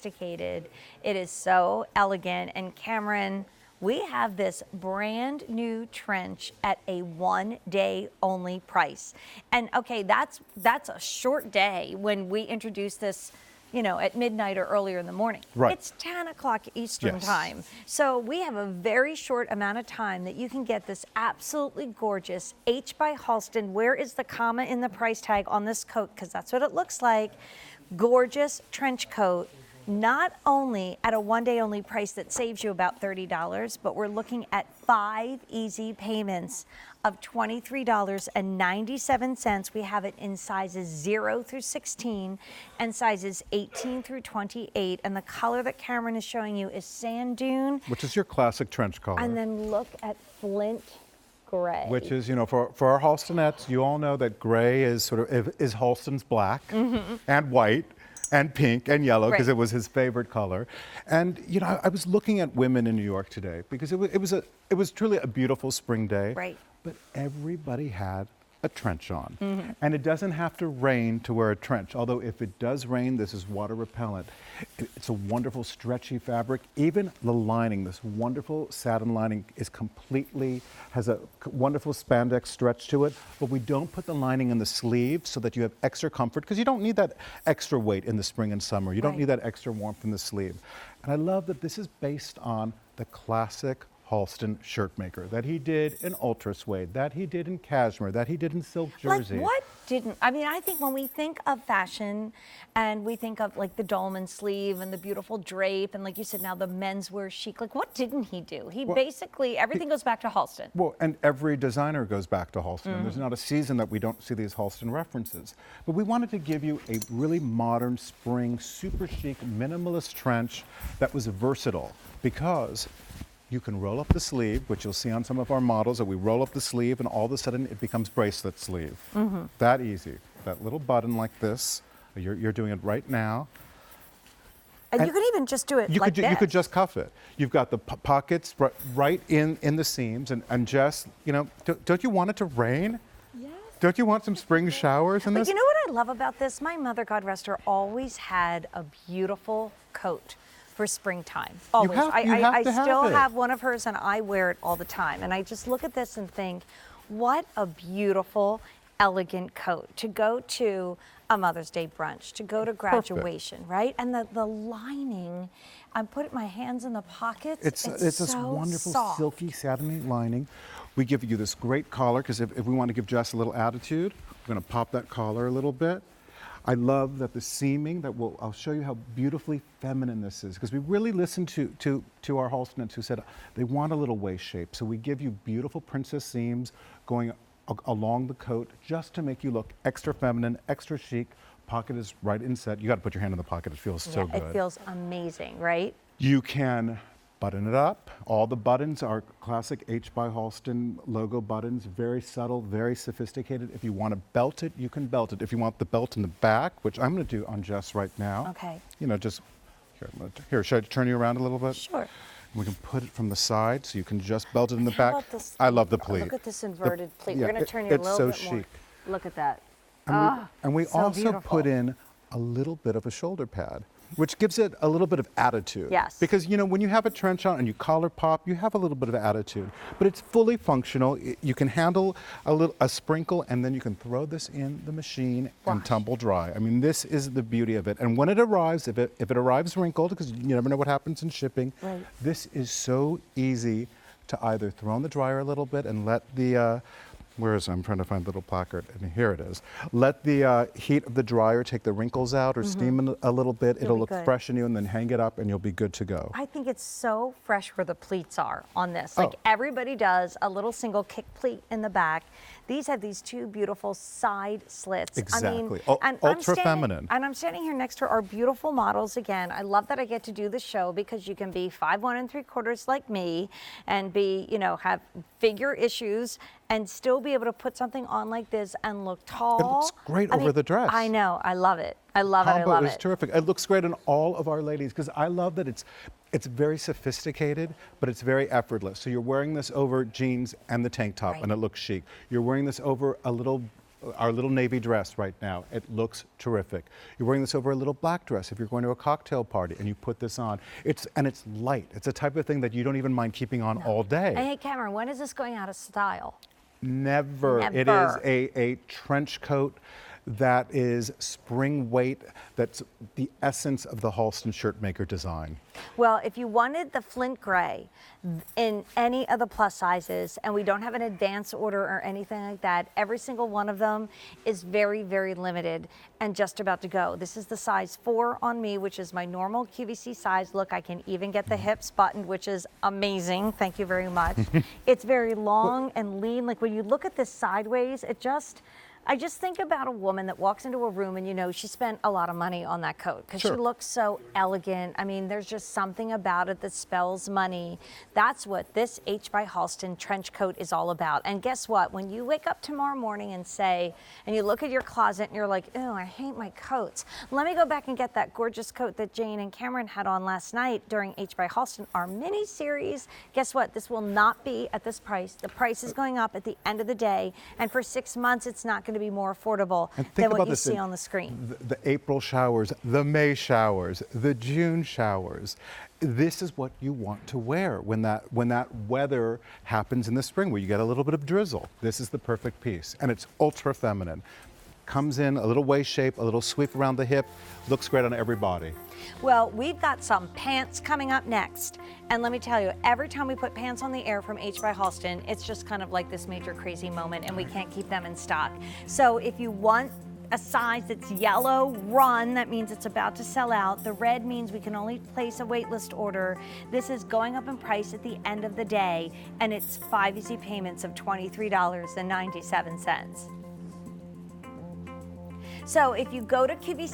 sophisticated. It is so elegant. And Cameron, we have this brand new trench at a 1 day only price. And okay, that's a short day when we introduce this, you know, at midnight or earlier in the morning. Right. It's 10 o'clock Eastern Yes. time. So we have a very short amount of time that you can get this absolutely gorgeous H by Halston. Where is the comma in the price tag on this coat? Because that's what it looks like. Gorgeous trench coat. Not only at a 1 day only price that saves you about $30, but we're looking at 5 easy payments of $23.97. We have it in sizes 0 through 16 and sizes 18 through 28. And the color that Cameron is showing you is sand dune. Which is your classic trench color. And then look at flint gray. Which is, you know, for our Halstonettes, you all know that gray is is Halston's black and white and pink and yellow because it was his favorite color. And you know, I was looking at women in New York today because it was truly a beautiful spring day. Right. But everybody had a trench on. And it doesn't have to rain to wear a trench. Although if it does rain, this is water repellent. It's a wonderful stretchy fabric. Even the lining, this wonderful satin lining has a wonderful spandex stretch to it, but we don't put the lining in the sleeve so that you have extra comfort because you don't need that extra weight in the spring and summer. You don't need that extra warmth in the sleeve. And I love that this is based on the classic Halston shirt maker that he did in ultra suede, that he did in cashmere, that he did in silk jersey. Like what didn't, I mean, I think when we think of fashion and we think of like the dolman sleeve and the beautiful drape and like you said now the menswear chic, like what didn't he do? He basically, everything goes back to Halston. Well, and every designer goes back to Halston. There's not a season that we don't see these Halston references. But we wanted to give you a really modern spring, super chic, minimalist trench that was versatile because you can roll up the sleeve, which you'll see on some of our models, that we roll up the sleeve and all of a sudden it becomes bracelet sleeve. That easy. That little button like this, you're doing it right now. And you could even just do it like this. You could just cuff it. You've got the pockets right in the seams and just, you know, don't you want it to rain? Yes. Don't you want some spring showers in this? But you know what I love about this? My mother, God rest her, always had a beautiful coat for springtime. Always. I still have one of hers and I wear it all the time. And I just look at this and think, what a beautiful, elegant coat to go to a Mother's Day brunch, to go to graduation, right? And the lining, I'm putting my hands in the pockets. It's this so wonderful soft. silky satiny lining. We give you this great collar because if we want to give Jess a little attitude, we're going to pop that collar a little bit. I love that the seaming, I'll show you how beautifully feminine this is because we really listened to our Halstonettes who said they want a little waist shape. So we give you beautiful princess seams going along the coat just to make you look extra feminine, extra chic. Pocket is right inset. You got to put your hand in the pocket. It feels so good. It feels amazing, right? You can button it up. All the buttons are classic H by Halston logo buttons, very subtle, very sophisticated. If you want to belt it, you can belt it. If you want the belt in the back, which I'm going to do on Jess right now. Okay. You know, just, here, should I turn you around a little bit? Sure. We can put it from the side so you can just belt it in the How back. about this? I love the pleat. Look at this inverted pleat. yeah, We're going to turn you a it's little so bit more. chic. Look at that. And we so also beautiful. put in a little bit of a shoulder pad, which gives it a little bit of attitude. Yes. Because, you know, when you have a trench on and you collar pop, you have a little bit of attitude. But it's fully functional. You can handle a sprinkle, and then you can throw this in the machine and tumble dry. I mean, this is the beauty of it. And when it arrives, if it arrives wrinkled, because you never know what happens in shipping, this is so easy to either throw in the dryer a little bit and let the where is it? I'm trying to find the little placard, and here it is. Let the heat of the dryer take the wrinkles out or steam it a little bit. It'll look fresh in you, and then hang it up and you'll be good to go. I think it's so fresh where the pleats are on this. Like everybody does a little single kick pleat in the back. These have these two beautiful side slits. Exactly. I mean, Ultra feminine. And I'm standing here next to our beautiful models again. I love that I get to do the show because you can be 5'1"3/4" like me and be, you know, have figure issues and still be able to put something on like this and look tall. It looks great over the dress. I know. I love it. I love it. I love it. Combo is terrific. It looks great on all of our ladies because I love that it's very sophisticated, but it's very effortless. So you're wearing this over jeans and the tank top, and it looks chic. You're wearing this over a little our little navy dress right now. It looks terrific. You're wearing this over a little black dress if you're going to a cocktail party and you put this on. It's light. It's a type of thing that you don't even mind keeping on all day. Hey, Cameron, when is this going out of style? Never. It is a trench coat that is spring weight. That's the essence of the Halston shirt maker design. Well, if you wanted the Flint Gray in any of the plus sizes, and we don't have an advance order or anything like that, every single one of them is very, very limited and just about to go. This is the size 4 on me, which is my normal QVC size. Look, I can even get the hips buttoned, which is amazing. Thank you very much. It's very long and lean. Like when you look at this sideways, I just think about a woman that walks into a room and, you know, she spent a lot of money on that coat because she looks so elegant. I mean, there's just something about it that spells money. That's what this H by Halston trench coat is all about. And guess what? When you wake up tomorrow morning and you look at your closet and you're like, oh, I hate my coats. Let me go back and get that gorgeous coat that Jane and Cameron had on last night during H by Halston, our mini series. Guess what? This will not be at this price. The price is going up at the end of the day. And for 6 months, it's not going to be more affordable than what you see on the screen. The April showers, the May showers, the June showers. This is what you want to wear when that weather happens in the spring where you get a little bit of drizzle. This is the perfect piece, and it's ultra feminine. Comes in a little waist shape, a little sweep around the hip, looks great on every body. Well, we've got some pants coming up next. And let me tell you, every time we put pants on the air from H by Halston, it's just kind of like this major crazy moment and we can't keep them in stock. So if you want a size that's yellow, run. That means it's about to sell out. The red means we can only place a waitlist order. This is going up in price at the end of the day, and it's 5 easy payments of $23.97. So if you go to QVC